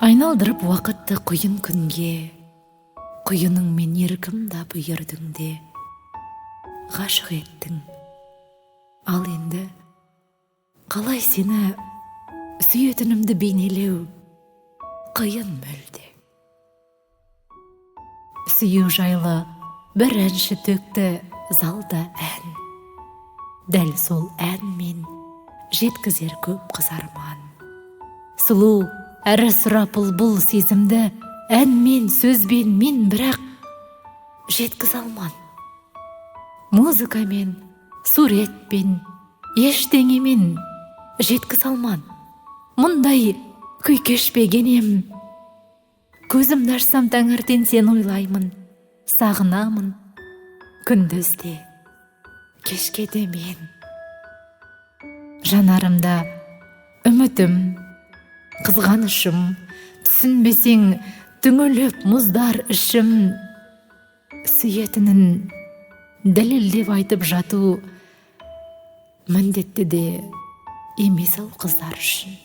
Айналдырып уақытты құйын күнге, құйының мен еркім да бұйырдыңде. Ғашық еттің, ал енді қалай сені сүйетінімді бейнелеу қиын мүлде. Сүю жайлы бір әнші төкті залда ән. Дәл сол ән мен жеткізер көп қызарман. Сұлу әрі сұрапыл бұл сезімді әнмен, сөзбен мен бірақ жеткіз алман. Музыкамен, суретпен, ештеңемен жеткіз алман. Мұндай күй кешпеген ем. Көзімді ашсам таңертең сен ойлаймын, сағынамын. Күндізде, кешкеде мен. Жанарымда үмітім, қызғанышым, түсінбесең түңіліп мұздар ішім. Сүйетінін дәлелдеп айтып жату міндетті де емес ол қыздар үшін.